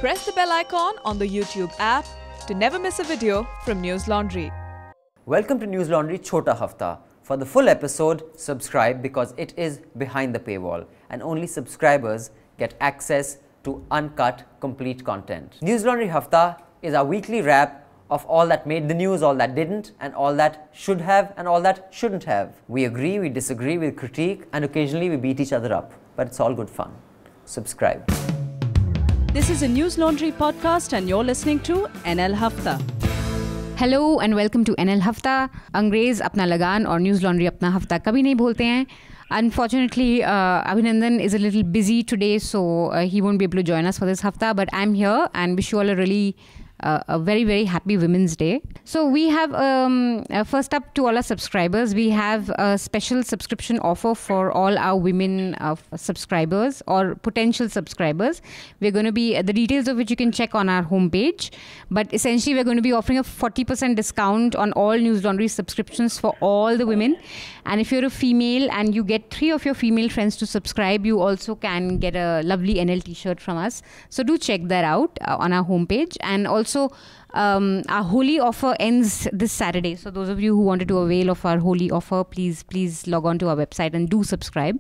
press the bell icon on the YouTube app to never miss a video from News Laundry. Welcome to News Laundry Chhota Hafta. For the full episode, subscribe because it is behind the paywall and only subscribers get access to uncut, complete content. News Laundry Hafta is our weekly wrap of all that made the news, all that didn't, and all that should have and all that shouldn't have. We agree, we disagree, we critique, and occasionally we beat each other up. But it's all good fun. Subscribe. This is a News Laundry podcast and you're listening to NL Hafta. Hello and welcome to NL Hafta. अंग्रेज अपना लगान और news laundry अपना हफ्ता कभी नहीं भूलते हैं. Unfortunately, Abhinandan is a little busy today, so he won't be able to join us for this hafta. But I'm here and wish you all a really a very, very happy Women's Day. So we have, first up to all our subscribers, we have a special subscription offer for all our women subscribers or potential subscribers. We're going to be, the details of which you can check on our homepage. But essentially, we're going to be offering a 40% discount on all News Laundry subscriptions for all the women. And if you're a female and you get 3 of your female friends to subscribe, you also can get a lovely NL t-shirt from us. So do check that out on our homepage. And also, our Holi offer ends this Saturday. So those of you who wanted to avail of our Holi offer, please log on to our website and do subscribe.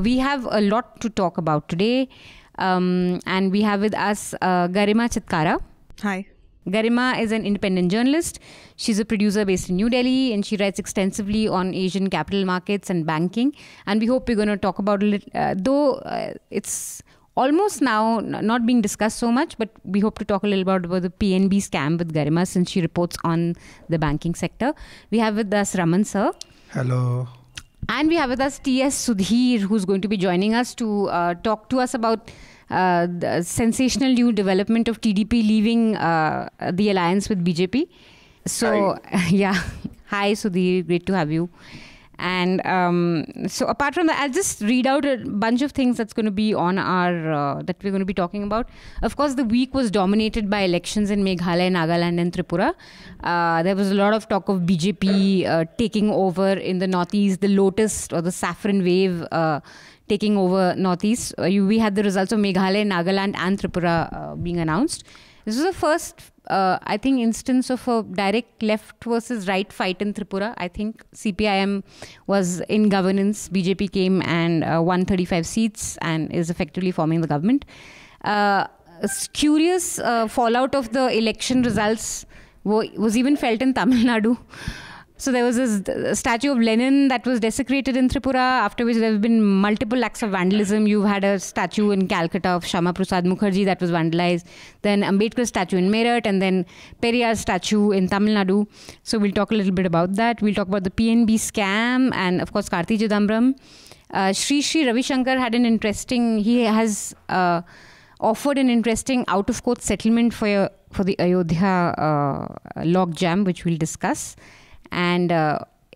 We have a lot to talk about today. And we have with us Garima Chitkara. Hi. Garima is an independent journalist. She's a producer based in New Delhi and she writes extensively on Asian capital markets and banking. And we hope we're going to talk about it, though it's almost now not being discussed so much, but we hope to talk a little about the PNB scam with Garima since she reports on the banking sector. We have with us Raman sir. Hello. And we have with us TS Sudhir, who's going to be joining us to talk to us about the sensational new development of TDP leaving the alliance with BJP. So, hi. Yeah. Hi, Sudhir. Great to have you. And so apart from that, I'll just read out a bunch of things that's going to be on our, that we're going to be talking about. Of course, the week was dominated by elections in Meghalaya, Nagaland and Tripura. There was a lot of talk of BJP taking over in the northeast, the lotus or the saffron wave taking over northeast. We had the results of Meghalaya, Nagaland and Tripura being announced. This was the first, I think, instance of a direct left versus right fight in Tripura. I think CPIM was in governance. BJP came and won 35 seats and is effectively forming the government. Curious fallout of the election results was even felt in Tamil Nadu. So there was this statue of Lenin that was desecrated in Tripura, after which there have been multiple acts of vandalism. You've had a statue in Calcutta of Shama Prasad Mukherjee that was vandalized, then Ambedkar statue in Meerut, and then Periyar statue in Tamil Nadu. So we'll talk a little bit about that. We'll talk about the PNB scam and, of course, Karti Chidambaram. Sri Ravi Shankar had an interesting, he has offered an interesting out-of-court settlement for the Ayodhya logjam, which we'll discuss. And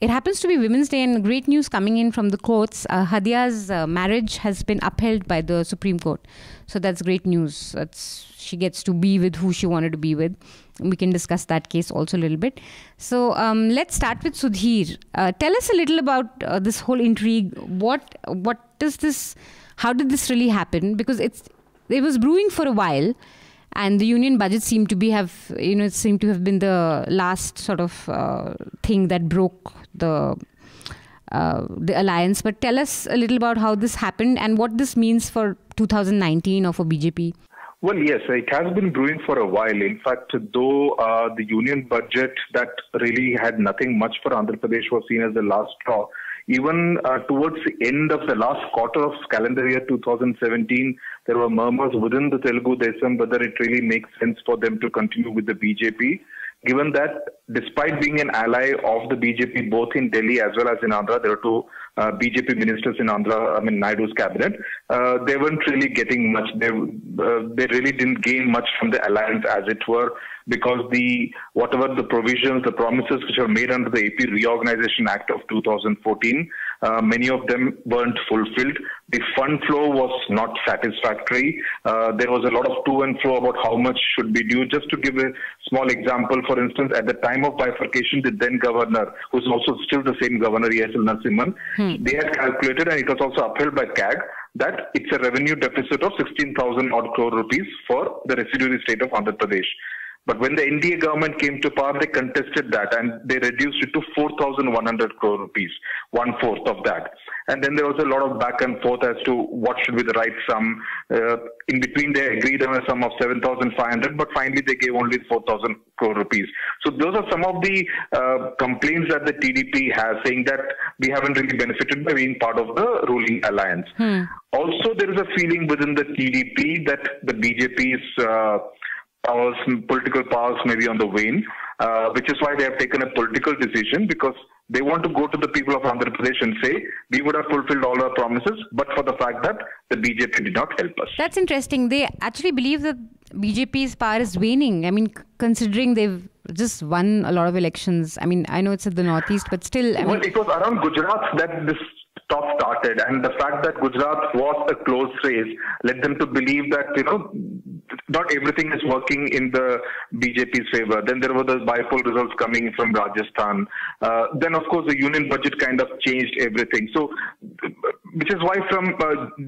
it happens to be Women's Day and great news coming in from the courts. Hadia's marriage has been upheld by the Supreme Court. So that's great news. She gets to be with who she wanted to be with. We can discuss that case also a little bit. So let's start with Sudhir. Tell us a little about this whole intrigue. What does this, how did this really happen? Because it was brewing for a while. And the union budget seemed to have been the last sort of thing that broke the alliance. But tell us a little about how this happened and what this means for 2019 or for BJP. Well, yes, it has been brewing for a while. In fact, though the union budget that really had nothing much for Andhra Pradesh was seen as the last straw, even towards the end of the last quarter of calendar year 2017, there were murmurs within the Telugu Desam whether it really makes sense for them to continue with the BJP, given that despite being an ally of the BJP both in Delhi as well as in Andhra, there were 2 BJP ministers in Naidu's cabinet. They weren't really getting much. They really didn't gain much from the alliance, as it were, because whatever the provisions, the promises which were made under the AP Reorganization Act of 2014, many of them weren't fulfilled. The fund flow was not satisfactory. There was a lot of to and fro about how much should be due. Just to give a small example, for instance, at the time of bifurcation, the then governor, who's also still the same governor, E.S.L. Narasimhan, they had calculated, and it was also upheld by CAG, that it's a revenue deficit of 16,000 odd crore rupees for the residuary state of Andhra Pradesh. But when the NDA government came to power, they contested that and they reduced it to 4,100 crore rupees, 1/4 of that. And then there was a lot of back and forth as to what should be the right sum. In between, they agreed on a sum of 7,500, but finally they gave only 4,000 crore rupees. So those are some of the complaints that the TDP has, saying that we haven't really benefited by being part of the ruling alliance. Also, there is a feeling within the TDP that the BJP's political powers may be on the wane, which is why they have taken a political decision, because they want to go to the people of Andhra Pradesh and say, we would have fulfilled all our promises, but for the fact that the BJP did not help us. That's interesting. They actually believe that BJP's power is waning. I mean, considering they've just won a lot of elections. I mean, I know it's at the northeast, but still. Well, it was around Gujarat that this talk started, and the fact that Gujarat was a close race led them to believe that, not everything is working in the BJP's favor. Then there were the bipolar results coming from Rajasthan. Then, of course, the union budget kind of changed everything. So, which is why from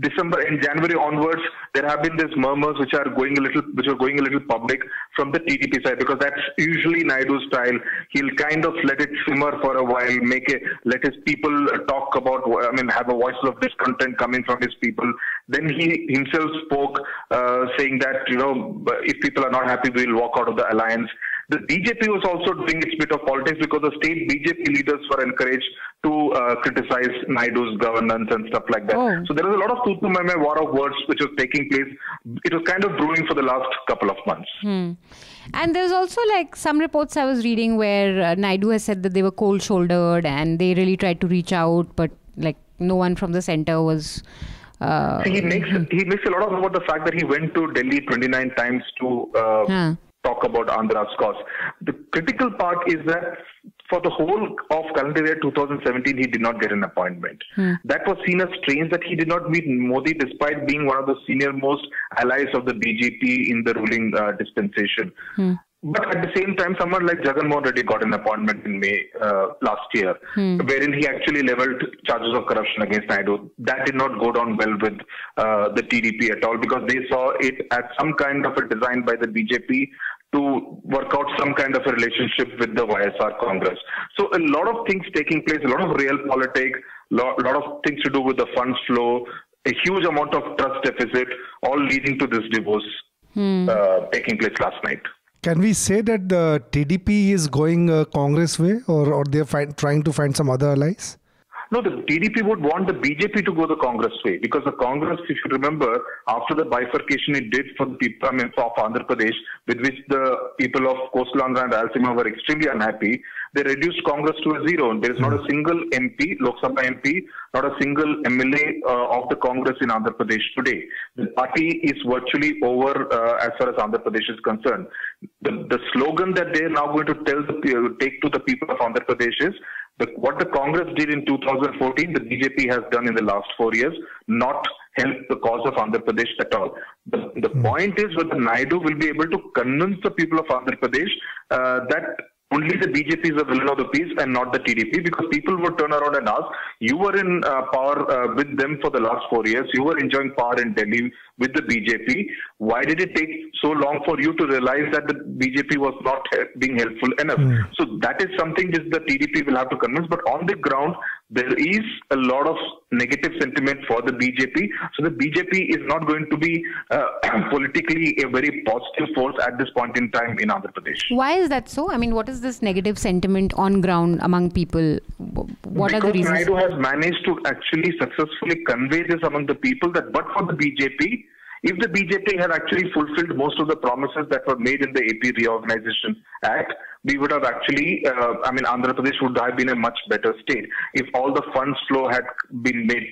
December and January onwards, there have been these murmurs which are going a little public from the TDP side, because that's usually Naidu's style. He'll kind of let it simmer for a while, let his people talk about, have a voice of discontent coming from his people. Then he himself spoke, saying that, if people are not happy, we'll walk out of the alliance. The BJP was also doing its bit of politics, because the state BJP leaders were encouraged to criticize Naidu's governance and stuff like that. Oh. So there was a lot of tutu-meme war of words which was taking place. It was kind of brewing for the last couple of months. And there's also some reports I was reading where Naidu has said that they were cold-shouldered and they really tried to reach out, but no one from the center was... He makes a lot of about the fact that he went to Delhi 29 times to talk about Andhra's cause. The critical part is that for the whole of calendar year 2017, he did not get an appointment. That was seen as strange, that he did not meet Modi despite being one of the senior most allies of the BJP in the ruling dispensation. But at the same time, someone like Jagan Mohan Reddy got an appointment in May last year, wherein he actually leveled charges of corruption against Naidu. That did not go down well with the TDP at all, because they saw it as some kind of a design by the BJP to work out some kind of a relationship with the YSR Congress. So a lot of things taking place, a lot of real politics, a lot of things to do with the funds flow, a huge amount of trust deficit, all leading to this divorce taking place last night. Can we say that the TDP is going Congress way, or they're trying to find some other allies? No, the TDP would want the BJP to go the Congress way, because the Congress, if you remember, after the bifurcation it did for the people of Andhra Pradesh, with which the people of Coastal Andhra and Rayalaseema were extremely unhappy, they reduced Congress to a zero. There is not a single MP, Lok Sabha MP, not a single MLA of the Congress in Andhra Pradesh today. The party is virtually over as far as Andhra Pradesh is concerned. The slogan that they are now going to take to the people of Andhra Pradesh is, what the Congress did in 2014, the BJP has done in the last 4 years, not help the cause of Andhra Pradesh at all. The point is whether Naidu will be able to convince the people of Andhra Pradesh that only the BJP is the villain of the piece and not the TDP, because people would turn around and ask, you were in power with them for the last 4 years, you were enjoying power in Delhi with the BJP, why did it take so long for you to realize that the BJP was not being helpful enough? So that is something that the TDP will have to convince, but on the ground, there is a lot of negative sentiment for the BJP. So the BJP is not going to be politically a very positive force at this point in time in Andhra Pradesh. Why is that so? I mean, what is this negative sentiment on ground among people? What are the reasons? Naidu has managed to actually successfully convey this among the people that but for the BJP, if the BJP had actually fulfilled most of the promises that were made in the AP Reorganization Act, we would have actually, Andhra Pradesh would have been a much better state. If all the funds flow had been made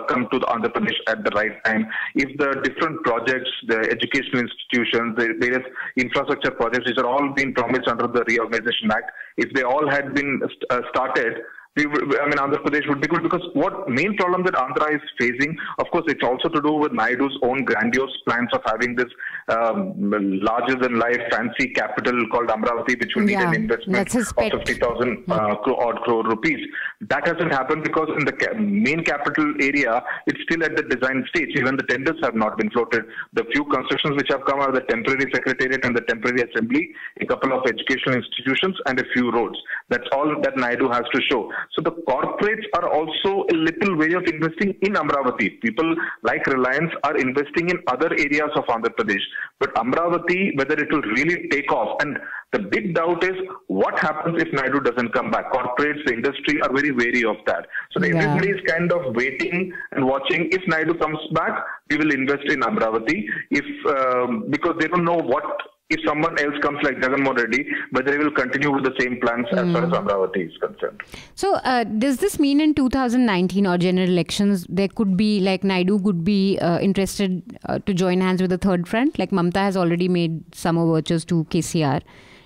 come to the Andhra Pradesh at the right time, if the different projects, the educational institutions, the various infrastructure projects which are all being promised under the Reorganization Act, if they all had been started, Andhra Pradesh would be good, because what main problem that Andhra is facing, of course, it's also to do with Naidu's own grandiose plans of having this larger than life fancy capital called Amravati, which will need an investment of 50,000 odd crore rupees. That hasn't happened because in the main capital area, it's still at the design stage. Even the tenders have not been floated. The few constructions which have come are the temporary secretariat and the temporary assembly, a couple of educational institutions, and a few roads. That's all that Naidu has to show. So the corporates are also a little way of investing in Amravati. People like Reliance are investing in other areas of Andhra Pradesh. But Amravati, whether it will really take off, and the big doubt is what happens if Naidu doesn't come back. Corporates, the industry are very wary of that. So everybody is kind of waiting and watching. If Naidu comes back, we will invest in Amravati. Because they don't know if someone else comes like Jagannath Reddy, whether he will continue with the same plans as far as Amravati is concerned. So does this mean in 2019 or general elections, there could be, like Naidu could be interested to join hands with a third front? Like Mamata has already made some overtures to KCR.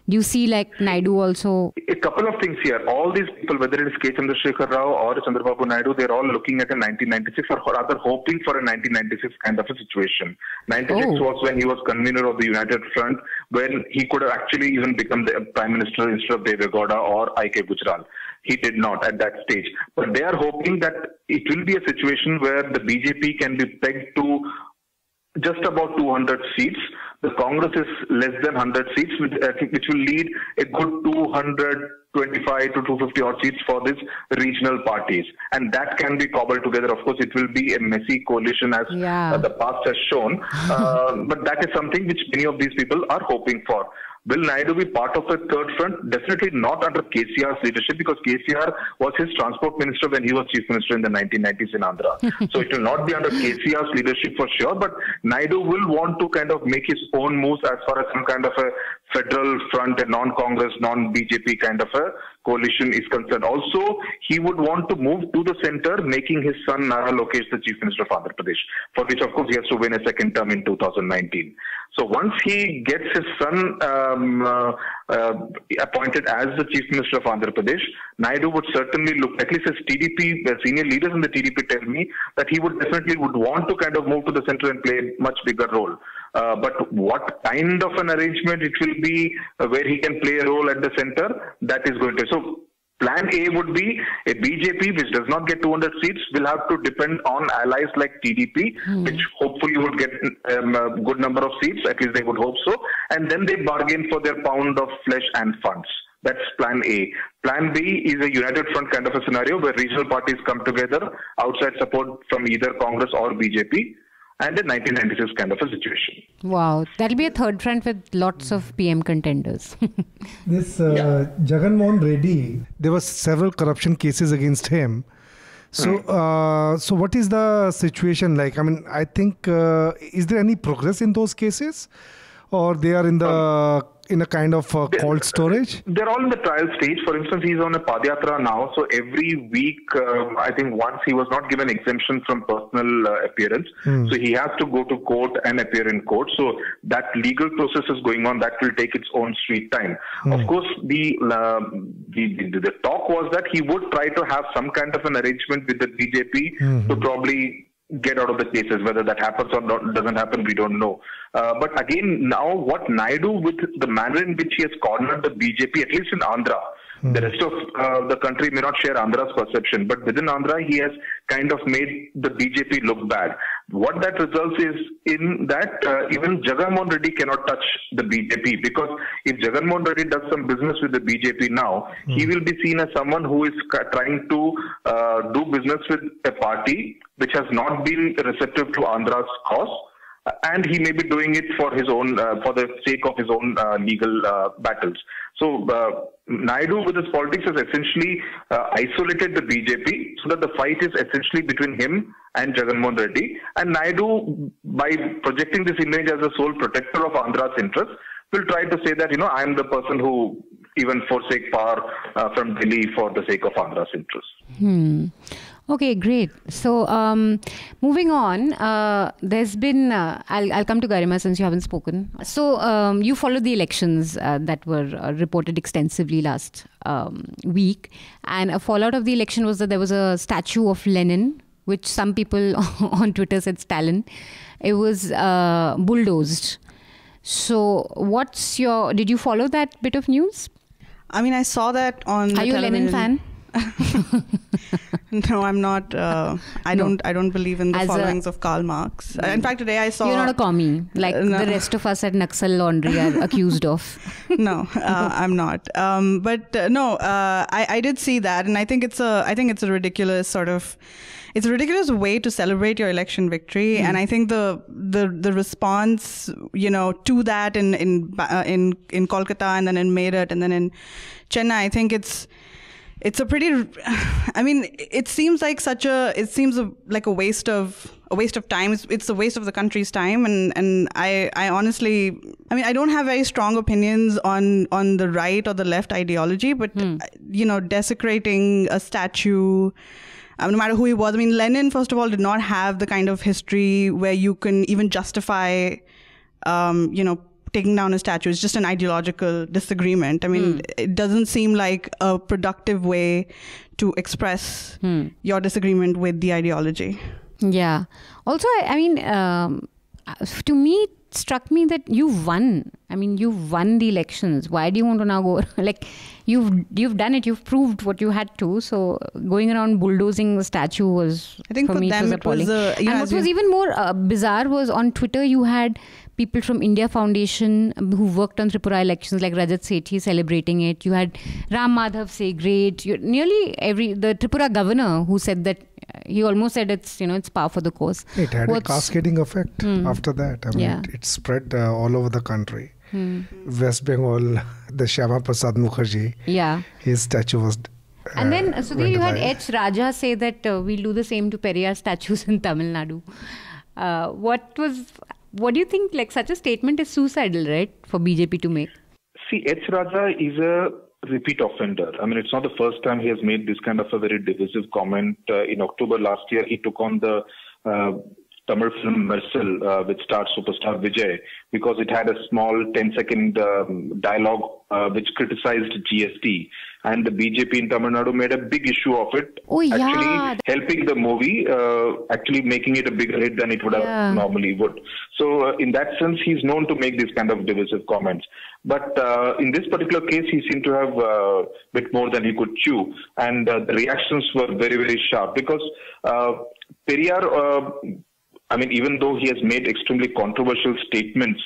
Do you see like Naidu also? A couple of things here. All these people, whether it is K. Chandrasekhar Rao or Chandrababu Naidu, they're all looking at a 1996 or rather hoping for a 1996 kind of a situation. 96 was when he was convener of the United Front, when he could have actually even become the Prime Minister instead of Deve Gowda or I.K. Gujral. He did not at that stage. But they are hoping that it will be a situation where the BJP can be pegged to just about 200 seats. The Congress is less than 100 seats, which will lead a good 225 to 250 odd seats for these regional parties. And that can be cobbled together. Of course, it will be a messy coalition as the past has shown. But that is something which many of these people are hoping for. Will Naidu be part of a third front? Definitely not under KCR's leadership, because KCR was his transport minister when he was chief minister in the 1990s in Andhra. So it will not be under KCR's leadership for sure, but Naidu will want to kind of make his own moves as far as some kind of a federal front, a non-Congress, non-BJP kind of a coalition is concerned. Also, he would want to move to the center, making his son Nara Lokesh the chief minister of Andhra Pradesh, for which of course he has to win a second term in 2019. So once he gets his son appointed as the chief minister of Andhra Pradesh, Naidu would certainly look, at least as TDP, senior leaders in the TDP tell me, that he would definitely want to kind of move to the center and play a much bigger role. But what kind of an arrangement it will be where he can play a role at the center, that is going to. So Plan A would be a BJP which does not get 200 seats will have to depend on allies like TDP, which hopefully would get a good number of seats, at least they would hope so, and then they bargain for their pound of flesh and funds. That's Plan A. Plan B is a united front kind of a scenario where regional parties come together, outside support from either Congress or BJP, and a 1996 kind of a situation. Wow, that'll be a third front with lots of PM contenders. This Jagan Mohan Reddy, there were several corruption cases against him. So, so what is the situation like? I mean, I think, is there any progress in those cases, or they are in the in a kind of cold storage? They're all in the trial stage. For instance, he's on a Padyatra now. So every week, I think once he was not given exemption from personal appearance. So he has to go to court and appear in court. So that legal process is going on. That will take its own sweet time. Of course, the talk was that he would try to have some kind of an arrangement with the BJP to probably get out of the cases. Whether that happens or not, doesn't happen, we don't know. But again, now what Naidu, with the manner in which he has cornered the BJP, at least in Andhra, the rest of the country may not share Andhra's perception, but within Andhra, he has kind of made the BJP look bad. What that results is in that even Jagannath Reddy cannot touch the BJP, because if Jagannath Reddy does some business with the BJP now, he will be seen as someone who is trying to do business with a party which has not been receptive to Andhra's cause. And he may be doing it for his own, for the sake of his own legal battles. So Naidu, with his politics, has essentially isolated the BJP, so that the fight is essentially between him and Jagannath Reddy. And Naidu, by projecting this image as a sole protector of Andhra's interests, will try to say that, I am the person who even forsake power from Delhi for the sake of Andhra's interests. Okay, great. So, moving on, there's been, I'll come to Garima since you haven't spoken. So, you followed the elections that were reported extensively last week. And a fallout of the election was that there was a statue of Lenin, which some people on Twitter said Stalin. It was bulldozed. So, did you follow that bit of news? I mean, I saw that on. Are you television. a Lenin fan? No, I'm not. I don't believe in the followings of Karl Marx. In fact, today I saw. You're not a commie like the rest of us at Naxal Laundry are accused of. No, I'm not. I did see that, and I think it's a ridiculous sort of. It's a ridiculous way to celebrate your election victory, and I think the response, to that in Kolkata and then in Meerut and then in Chennai, I think it's a pretty. I mean, it seems like like a waste of time. It's a waste of the country's time, and I honestly, I mean, I don't have very strong opinions on the right or the left ideology, but desecrating a statue. No matter who he was. I mean, Lenin, first of all, did not have the kind of history where you can even justify, taking down a statue. It's just an ideological disagreement. I mean, it doesn't seem like a productive way to express your disagreement with the ideology. Yeah. Also, I mean, to me, it struck me that you've won. I mean, you've won the elections. Why do you want to now go? Like, you've done it. You've proved what you had to. So going around bulldozing the statue was, I think for me, them, it was appalling. And what was even more bizarre was on Twitter, you had people from India Foundation who worked on Tripura elections, like Rajat Sethi celebrating it. You had Ram Madhav say great. The Tripura governor who said that he almost said it's par for the course. It had a cascading effect after that. I mean, it spread all over the country. West Bengal, the Shyama Prasad Mukherjee, his statue was. And then, Sudhir, you had H. Raja say that we'll do the same to Periyar statues in Tamil Nadu. What do you think? Like, such a statement is suicidal, right, for BJP to make? See, H. Raja is a repeat offender. I mean, it's not the first time he has made this kind of a very divisive comment. In October last year, he took on the Tamil film Mersal with star superstar Vijay because it had a small 10-second dialogue which criticized GST. And the BJP in Tamil Nadu made a big issue of it, helping the movie, actually making it a bigger hit than it would have normally would. So in that sense, he's known to make these kind of divisive comments. But in this particular case, he seemed to have a bit more than he could chew. And the reactions were very, very sharp because Periyar, I mean, even though he has made extremely controversial statements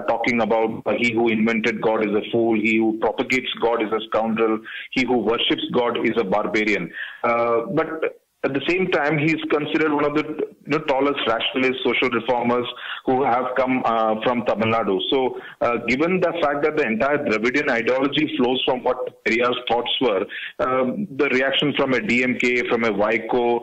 talking about he who invented God is a fool, he who propagates God is a scoundrel, he who worships God is a barbarian. But at the same time, he is considered one of the tallest rationalist social reformers who have come from Tamil Nadu. So, given the fact that the entire Dravidian ideology flows from what Periyar's thoughts were, the reaction from a DMK, from a Vaiko,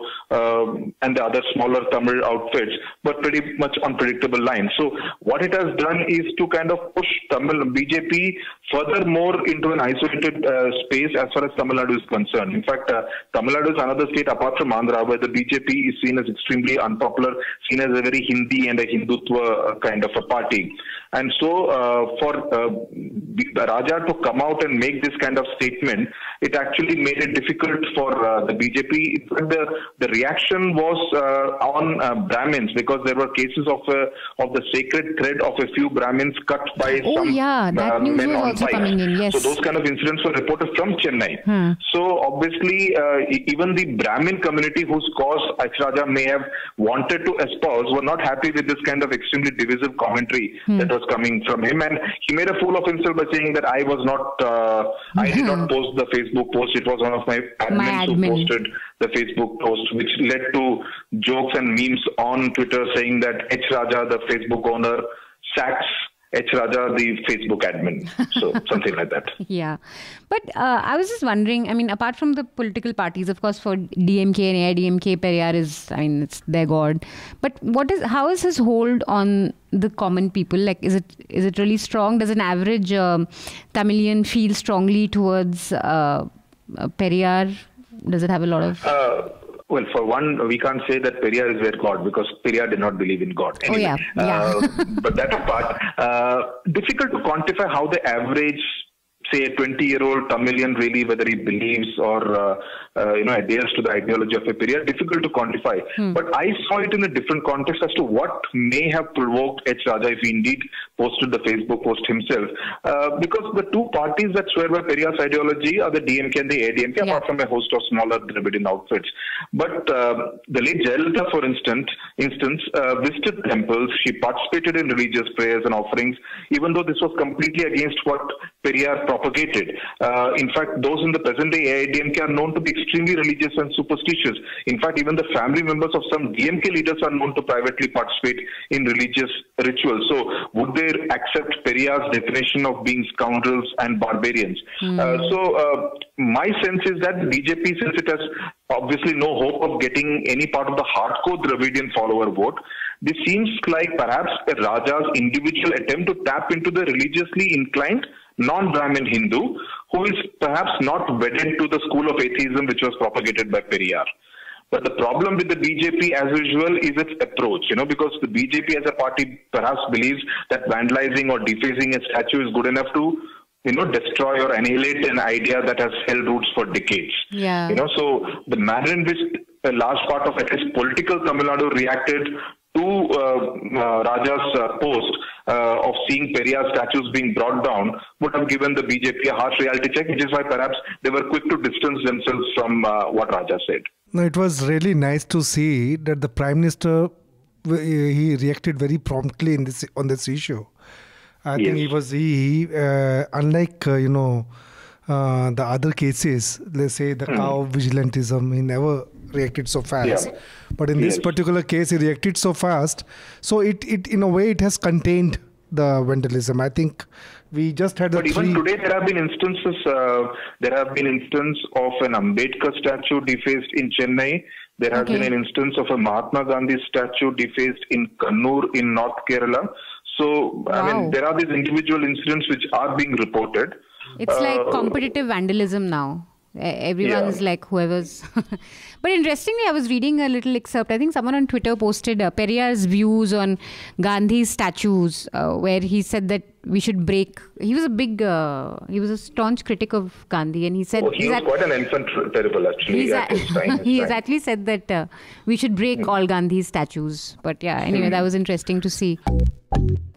and the other smaller Tamil outfits were pretty much unpredictable lines. So, what it has done is to kind of push Tamil BJP furthermore into an isolated space as far as Tamil Nadu is concerned. In fact, Tamil Nadu is another state apart from Andhra where the BJP is seen as extremely unpopular, seen as a very Hindi and a Hindutva kind of a party. And so for Raja to come out and make this kind of statement, it actually made it difficult for the BJP. The reaction was on Brahmins because there were cases of the sacred thread of a few Brahmins cut by that news men was on also bike. coming in, yes. So those kind of incidents were reported from Chennai. So obviously, even the Brahmin community whose cause H. Raja may have wanted to espouse were not happy with this kind of extremely divisive commentary that was coming from him. And he made a fool of himself by saying that I was not, I did not post the Facebook post. It was one of my admins who posted the Facebook post, which led to jokes and memes on Twitter saying that H. Raja, the Facebook owner, sacks H. Raja, the Facebook admin. So something like that. Yeah. But I was just wondering, I mean, apart from the political parties, of course, for DMK and AIDMK, Periyar is, I mean, it's their god. But how is his hold on the common people? Like, is it really strong? Does an average Tamilian feel strongly towards Periyar? Does it have a lot of... Well, for one, we can't say that Periyar is their God because Periyar did not believe in God. Anyway, but that apart, difficult to quantify how the average, say, a 20-year-old Tamilian really, whether he believes or adheres to the ideology of a Periyar, difficult to quantify. But I saw it in a different context as to what may have provoked H. Raja if he indeed posted the Facebook post himself. Because the two parties that swear by Periyar's ideology are the DMK and the ADMK, apart from a host of smaller Dravidian outfits. But the late Jayalalitha, for instance, visited temples. She participated in religious prayers and offerings, even though this was completely against what Periyar propagated. In fact, those in the present day AIDMK are known to be extremely religious and superstitious. In fact, even the family members of some DMK leaders are known to privately participate in religious rituals. So, would they accept Periyar's definition of being scoundrels and barbarians? My sense is that BJP, since it has obviously no hope of getting any part of the hardcore Dravidian follower vote, this seems like perhaps a Raja's individual attempt to tap into the religiously inclined non-Brahmin Hindu who is perhaps not wedded to the school of atheism which was propagated by Periyar. But the problem with the BJP, as usual, is its approach, because the BJP as a party perhaps believes that vandalizing or defacing a statue is good enough to, destroy or annihilate an idea that has held roots for decades. Yeah. So the manner in which a large part of at least political Tamil Nadu reacted to Raja's post of seeing Periyar statues being brought down would have given the BJP a harsh reality check, which is why perhaps they were quick to distance themselves from what Raja said. No, it was really nice to see that the Prime Minister, he reacted very promptly on this issue. I think he unlike the other cases, let's say the cow vigilantism, he never reacted so fast. Yeah. But in this particular case, he reacted so fast. So it in a way, it has contained the vandalism. I think we just had even today, there have been instances. There have been instances of an Ambedkar statue defaced in Chennai. There has been an instance of a Mahatma Gandhi statue defaced in Kannur in North Kerala. So, I mean, there are these individual incidents which are being reported. It's like competitive vandalism now. Everyone's like whoever's. But interestingly, I was reading a little excerpt. I think someone on Twitter posted Periyar's views on Gandhi's statues, where he said that we should break. He was a staunch critic of Gandhi, and he said he was quite an enfant terrible actually. He has actually said that we should break all Gandhi's statues. But yeah, anyway, that was interesting to see.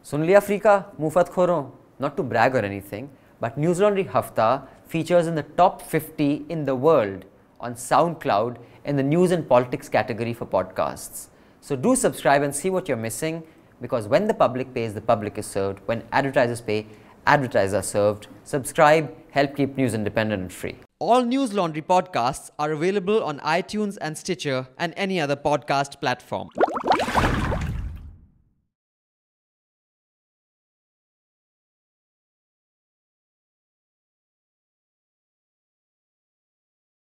Sun liya Afrika, mufat khoron. Not to brag or anything, but News Laundry Hafta features in the top 50 in the world on SoundCloud in the news and politics category for podcasts. So do subscribe and see what you're missing, because when the public pays, the public is served. When advertisers pay, advertisers are served. Subscribe, help keep news independent and free. All News Laundry podcasts are available on iTunes and Stitcher and any other podcast platform.